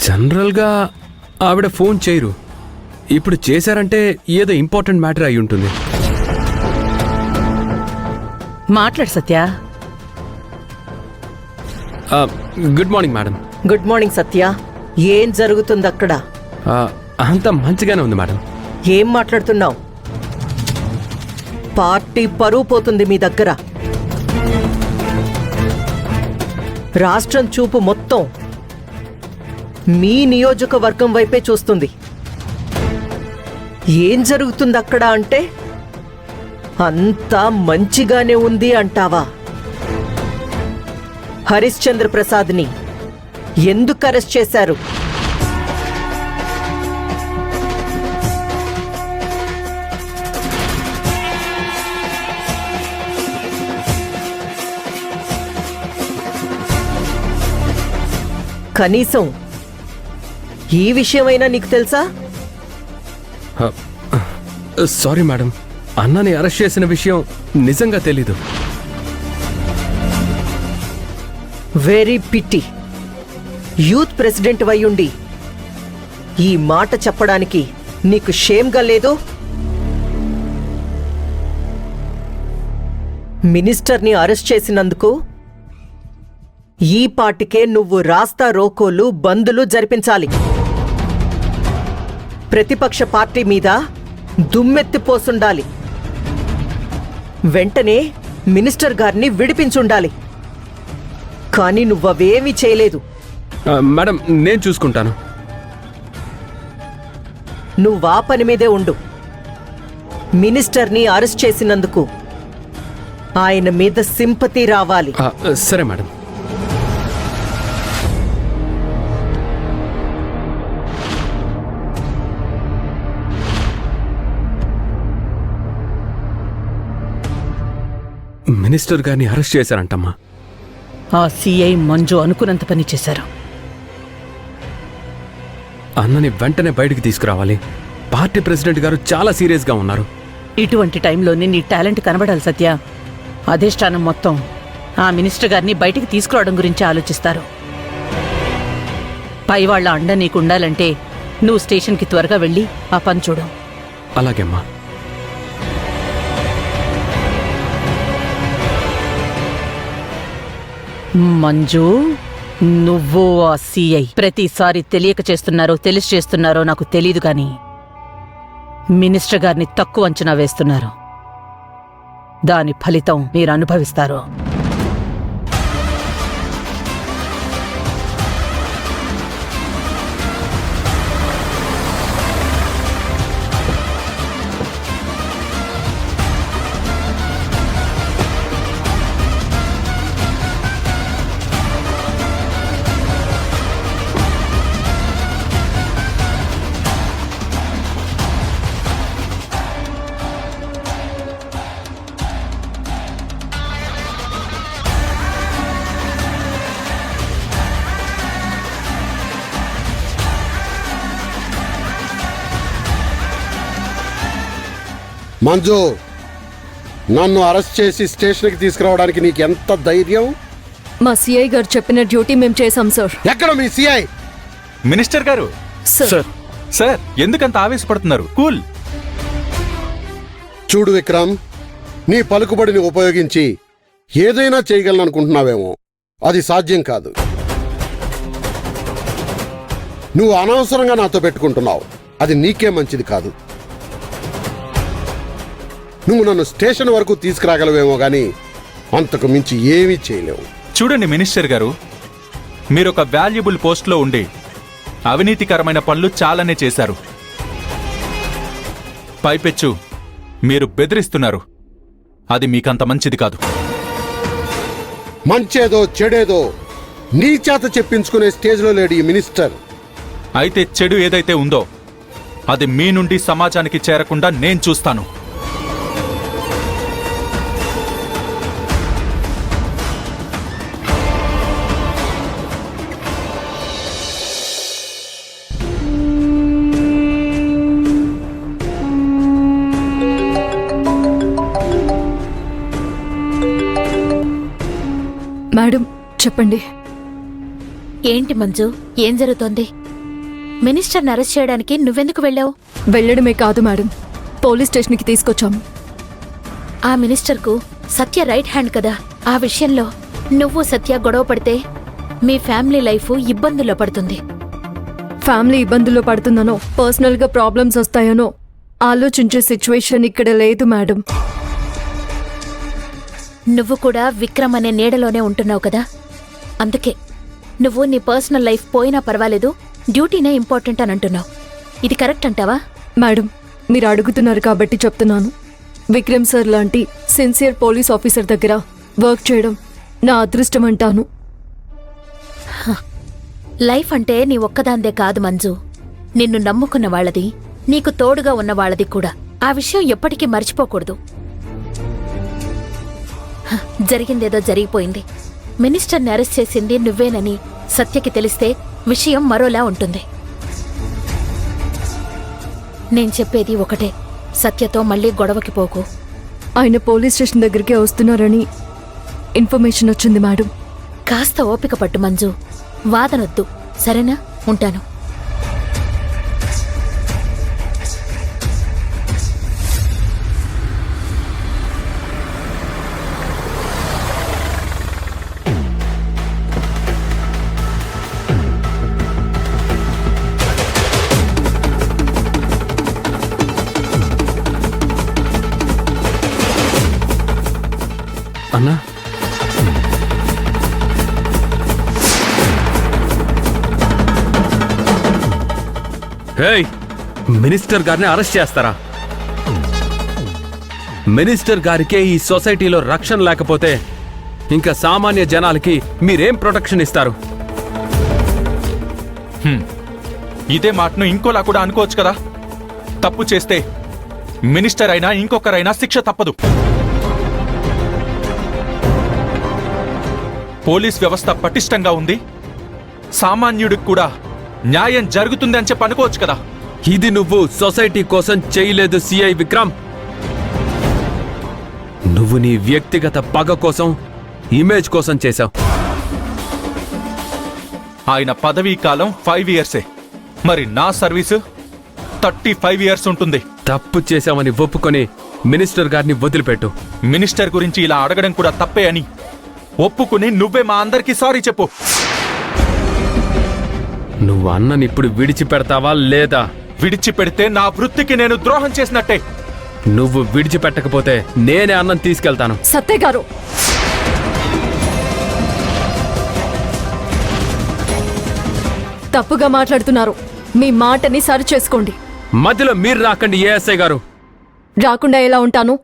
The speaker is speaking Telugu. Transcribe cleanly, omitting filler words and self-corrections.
జనరల్గా ఆవిడ ఫోన్ చేయరు. ఇప్పుడు చేశారంటే ఏదో ఇంపార్టెంట్ మ్యాటర్ అయి ఉంటుంది. మాట్లాడు Satya. Good morning madam. Good morning Satya. ఏం జరుగుతుంది అక్కడ? అంతా మంచిగానే ఉంది మేడం. ఏం మాట్లాడుతున్నావు? పార్టీ పరువు పోతుంది మీ దగ్గర. రాష్ట్రం చూపు మొత్తం మీ నియోజకవర్గం వైపే చూస్తుంది. ఏం జరుగుతుంది అక్కడ అంటే అంతా మంచిగానే ఉంది అంటావా? హరిశ్చంద్ర ప్రసాద్ని ఎందుకు అరెస్ట్ చేశారు? కనీసం ఈ విషయమైనా నీకు తెలుసా? సారీ మేడం, అన్నని అరెస్ట్ చేసిన విషయం నిజంగా తెలీదు. వెరీ పిట్టి. యూత్ ప్రెసిడెంట్ అయ్యుండి ఈ మాట చెప్పడానికి నీకు షేమ్గా లేదు? మినిస్టర్ని అరెస్ట్ చేసినందుకు ఈ పాటికే నువ్వు రాస్తా రోకోలు, బందులు జరిపించాలి. ప్రతిపక్ష పార్టీ మీద దుమ్మెత్తిపోసుండాలి. వెంటనే మినిస్టర్ గారిని విడిపించుండాలి. కానీ నువ్వవేమీ చేయలేదు. మేడం, నేను చూసుకుంటాను. నువ్వా పని మీదే ఉండు. మినిస్టర్ని అరెస్ట్ చేసినందుకు ఆయన మీద సింపతి రావాలి. సరే మేడం. మినిస్టర్ గారిని అరెస్ట్ చేశారంటమ్మా. ఆ సిఐ మంజు అనుకున్నంత పని చేశారు. అన్నని వెంటనే బయటికి తీసుకురావాలి. పార్టీ ప్రెసిడెంట్ గారు చాలా సీరియస్గా ఉన్నారు. ఇటువంటి టైంలోనే నీ టాలెంట్ కనబడాలి సత్య. అధిష్టానం మొత్తం ఆ మినిస్టర్ గారిని బయటికి తీసుకురావడం గురించి ఆలోచిస్తారు. పై వాళ్ళ అండ నీకు ఉండాలంటే నువ్వు స్టేషన్కి త్వరగా వెళ్ళి ఆ పని చూడు. అలాగేమ్మా. మంజు, నువ్వు ఆ సిఐ ప్రతిసారి తెలియక చేస్తున్నారో తెలిసి చేస్తున్నారో నాకు తెలీదు గాని మినిస్టర్ గారిని తక్కువ అంచనా వేస్తున్నారు. దాని ఫలితం మీరు అనుభవిస్తారు. మంజు, నన్ను అరెస్ట్ చేసి స్టేషన్కి తీసుకురావడానికి నీకు ఎంత ధైర్యం? మా సిఐ గారు చెప్పిన డ్యూటీ మేము చేశాం సార్. ఎక్కడ మీ సిఐ? మినిస్టర్ గారు. సార్ సార్, ఎందుకంత ఆవేశపడుతున్నారు? కూల్. చూడు విక్రమ్, నీ పలుకుబడిని ఉపయోగించి ఏదైనా చేయగలను అనుకుంటున్నావేమో. అది సాధ్యం కాదు. నువ్వు అనవసరంగా నాతో పెట్టుకుంటున్నావు. అది నీకే మంచిది కాదు. నువ్వు నన్ను స్టేషన్ వరకు తీసుకురాగలవేమో గానీ అంతకు మించి ఏమీ చేయలేవు. చూడండి మినిస్టర్ గారు, మీరొక వాల్యుబుల్ పోస్ట్లో ఉండి అవినీతికరమైన పనులు చాలానే చేశారు. పైపెచ్చు మీరు బెదిరిస్తున్నారు. అది మీకంత మంచిది కాదు. మంచేదో చెడేదో నీ చేత చెప్పించుకునే స్టేజ్లో లేడు ఈ మినిస్టర్. అయితే చెడు ఏదైతే ఉందో అది మీ నుండి సమాజానికి చేరకుండా నేను చూస్తాను. మేడం చెప్పండి. ఏంటి మంజు, ఏం జరుగుతోంది? మినిస్టర్ని అరెస్ట్ చేయడానికి నువ్వెందుకు వెళ్ళావు? వెళ్ళడమే కాదు మేడం, పోలీస్ స్టేషన్కి తీసుకొచ్చాము. ఆ మినిస్టర్కు సత్య రైట్ హ్యాండ్ కదా. ఆ విషయంలో నువ్వు సత్య గొడవ పడితే మీ ఫ్యామిలీ లైఫ్ ఇబ్బందుల్లో పడుతుంది. ఫ్యామిలీ ఇబ్బందుల్లో పడుతుందనో పర్సనల్గా ప్రాబ్లమ్స్ వస్తాయనో ఆలోచించే సిచ్యువేషన్ ఇక్కడ లేదు మేడం. నువ్వు కూడా విక్రమ్ అనే నీడలోనే ఉంటున్నావు కదా. అందుకే నువ్వు నీ పర్సనల్ లైఫ్ పోయినా పర్వాలేదు, డ్యూటీనే ఇంపార్టెంట్ అని అంటున్నావు. ఇది కరెక్ట్ అంటావా? మేడం, మీరు అడుగుతున్నారు కాబట్టి చెప్తున్నాను. విక్రమ్ సార్ లాంటి సిన్సియర్ పోలీస్ ఆఫీసర్ దగ్గర వర్క్ చేయడం నా అదృష్టం అంటాను. లైఫ్ అంటే నీ ఒక్కదాందే కాదు మంజు, నిన్ను నమ్ముకున్న వాళ్ళది, నీకు తోడుగా ఉన్న వాళ్ళది కూడా. ఆ విషయం ఎప్పటికీ మర్చిపోకూడదు. జరిగిందేదో జరిగిపోయింది. మినిస్టర్ని అరెస్ట్ చేసింది నువ్వేనని సత్యకి తెలిస్తే విషయం మరోలా ఉంటుంది. నేను చెప్పేది ఒకటే, సత్యతో మళ్ళీ గొడవకి పోకు. ఆయన పోలీస్ స్టేషన్ దగ్గరికే వస్తున్నారని ఇన్ఫర్మేషన్ వచ్చింది మేడం. కాస్త ఓపిక పట్టు మంజు, వాదనొద్దు, సరేనా? ఉంటాను. అన్నా, హేయ్, మినిస్టర్ గారిని అరెస్ట్ చేస్తారా? మినిస్టర్ గారికే ఈ సొసైటీలో రక్షణ లేకపోతే ఇంకా సామాన్య జనాలకి మీరేం ప్రొటెక్షన్ ఇస్తారు? ఇదే మాటను ఇంకోలా కూడా అనుకోవచ్చు కదా. తప్పు చేస్తే మినిస్టర్ అయినా ఇంకొకరైనా శిక్ష తప్పదు. పోలీస్ వ్యవస్థ పటిష్టంగా ఉంది, సామాన్యుడికి కూడా న్యాయం జరుగుతుంది అని చెప్పి అనుకోవచ్చు కదా. ఇది నువ్వు సొసైటీ కోసం చేయలేదు సిఐ విక్రమ్. నువ్వు నీ వ్యక్తిగత పగ కోసం, ఇమేజ్ కోసం చేశావు. ఆయన పదవీ కాలం 5 ఇయర్సే, మరి నా సర్వీసు 35 ఇయర్స్ ఉంటుంది. తప్పు చేశామని ఒప్పుకొని మినిస్టర్ గారిని వదిలిపెట్టు. మినిస్టర్ గురించి ఇలా అడగడం కూడా తప్పే అని ఒప్పుకుని నువ్వే మా అందరికీ సారీ చెప్పు. నువ్వు అన్నని ఇప్పుడు విడిచిపెడతావా లేదా? విడిచిపెడితే నా వృత్తికి నేను ద్రోహం చేసినట్టే. నువ్వు విడిచిపెట్టకపోతే నేనే అన్నం తీసుకెళ్తాను. సత్య గారు, తప్పుగా మాట్లాడుతున్నారు. మీ మాటని సరి చేసుకోండి. మధ్యలో మీరు రాకండి ఏఎస్ఐ గారు. రాకుండా ఎలా ఉంటాను?